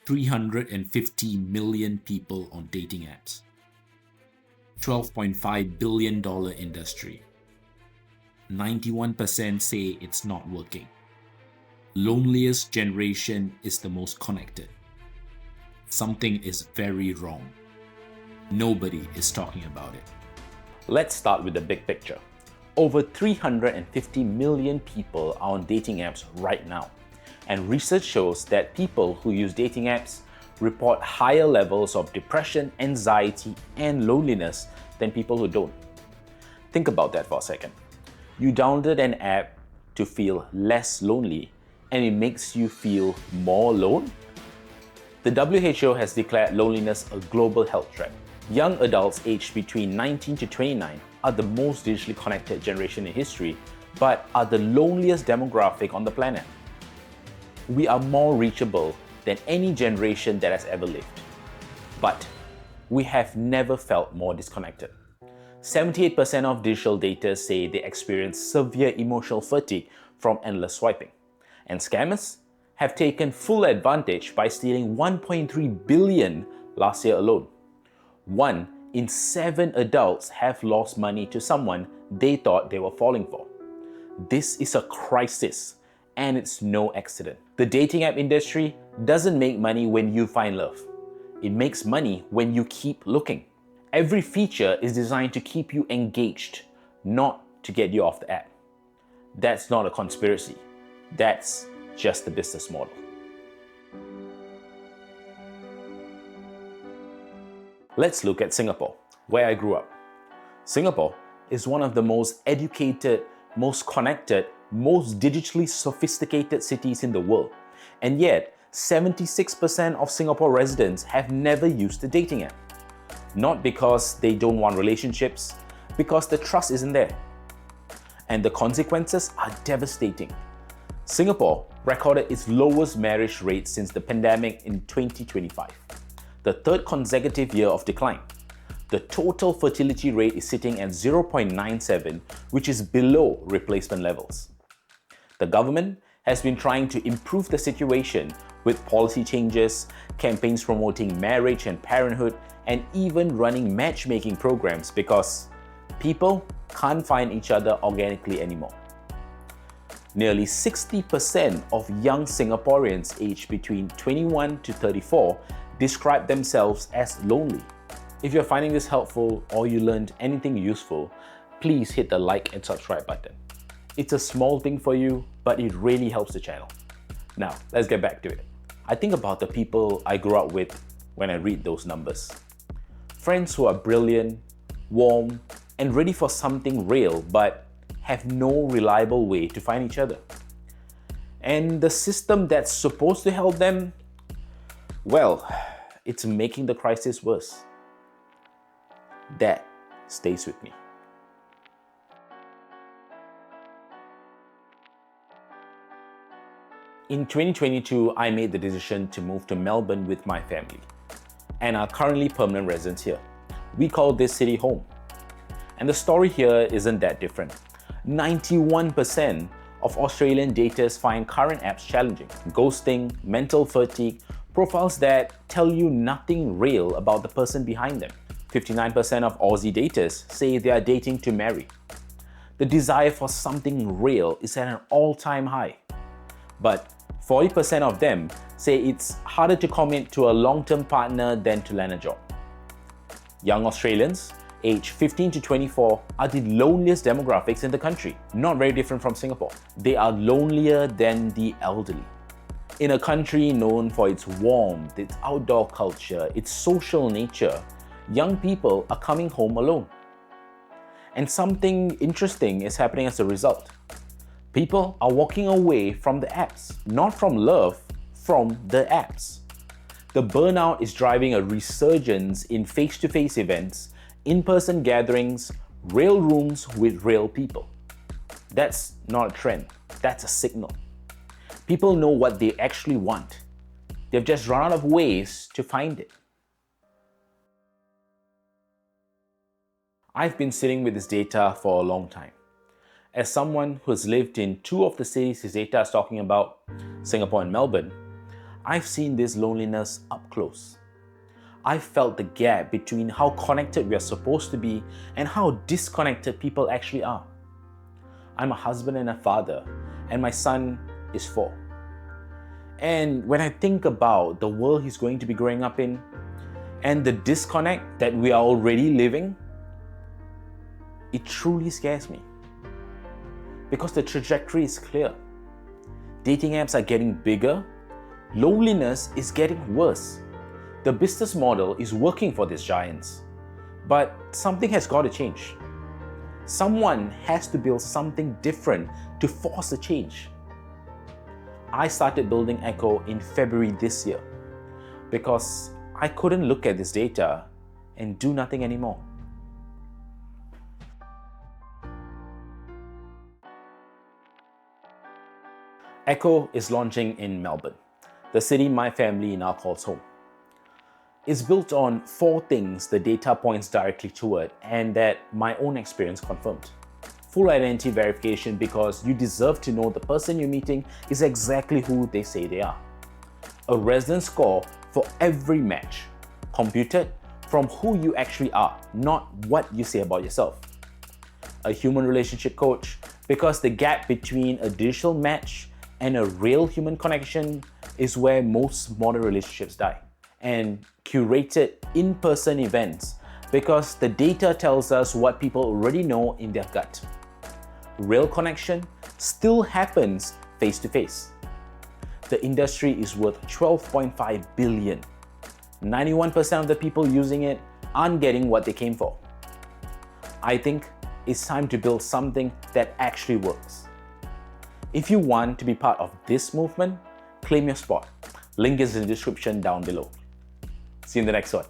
350 million people on dating apps. $12.5 billion industry. 91% say it's not working. Loneliest generation is the most connected. Something is very wrong. Nobody is talking about it. Let's start with the big picture. Over 350 million people are on dating apps right now. And research shows that people who use dating apps report higher levels of depression, anxiety, and loneliness than people who don't. Think about that for a second. You downloaded an app to feel less lonely, and it makes you feel more alone? The WHO has declared loneliness a global health threat. Young adults aged between 19 to 29 are the most digitally connected generation in history, but are the loneliest demographic on the planet. We are more reachable than any generation that has ever lived. But we have never felt more disconnected. 78% of digital daters say they experience severe emotional fatigue from endless swiping. And scammers have taken full advantage by stealing 1.3 billion last year alone. 1 in 7 adults have lost money to someone they thought they were falling for. This is a crisis, and it's no accident. The dating app industry doesn't make money when you find love. It makes money when you keep looking. Every feature is designed to keep you engaged, not to get you off the app. That's not a conspiracy. That's just the business model. Let's look at Singapore, where I grew up. Singapore is one of the most educated, most connected, most digitally sophisticated cities in the world. And yet, 76% of Singapore residents have never used a dating app. Not because they don't want relationships, because the trust isn't there. And the consequences are devastating. Singapore recorded its lowest marriage rate since the pandemic in 2025, the third consecutive year of decline. The total fertility rate is sitting at 0.97, which is below replacement levels. The government has been trying to improve the situation with policy changes, campaigns promoting marriage and parenthood, and even running matchmaking programs because people can't find each other organically anymore. Nearly 60% of young Singaporeans aged between 21 to 34 describe themselves as lonely. If you're finding this helpful or you learned anything useful, please hit the like and subscribe button. It's a small thing for you, but it really helps the channel. Now, let's get back to it. I think about the people I grew up with when I read those numbers. Friends who are brilliant, warm, and ready for something real, but have no reliable way to find each other. And the system that's supposed to help them, well, it's making the crisis worse. That stays with me. In 2022, I made the decision to move to Melbourne with my family and are currently permanent residents here. We call this city home. And the story here isn't that different. 91% of Australian daters find current apps challenging. Ghosting, mental fatigue, profiles that tell you nothing real about the person behind them. 59% of Aussie daters say they are dating to marry. The desire for something real is at an all-time high. But 40% of them say it's harder to commit to a long-term partner than to land a job. Young Australians, aged 15 to 24, are the loneliest demographics in the country, not very different from Singapore. They are lonelier than the elderly. In a country known for its warmth, its outdoor culture, its social nature, young people are coming home alone. And something interesting is happening as a result. People are walking away from the apps, not from love, from the apps. The burnout is driving a resurgence in face-to-face events, in-person gatherings, real rooms with real people. That's not a trend, that's a signal. People know what they actually want. They've just run out of ways to find it. I've been sitting with this data for a long time. As someone who's lived in two of the cities this data is talking about, Singapore and Melbourne, I've seen this loneliness up close. I've felt the gap between how connected we are supposed to be and how disconnected people actually are. I'm a husband and a father, and my son is 4. And when I think about the world he's going to be growing up in and the disconnect that we are already living, it truly scares me. Because the trajectory is clear. Dating apps are getting bigger, loneliness is getting worse. The business model is working for these giants, but something has got to change. Someone has to build something different to force a change. I started building Echo in February this year because I couldn't look at this data and do nothing anymore. Echo is launching in Melbourne, the city my family now calls home. It's built on 4 things the data points directly toward and that my own experience confirmed. Full identity verification because you deserve to know the person you're meeting is exactly who they say they are. A residence score for every match, computed from who you actually are, not what you say about yourself. A human relationship coach because the gap between a digital match and a real human connection is where most modern relationships die. And curated in-person events because the data tells us what people already know in their gut. Real connection still happens face-to-face. The industry is worth $12.5 billion. 91% of the people using it aren't getting what they came for. I think it's time to build something that actually works. If you want to be part of this movement, claim your spot. Link is in the description down below. See you in the next one.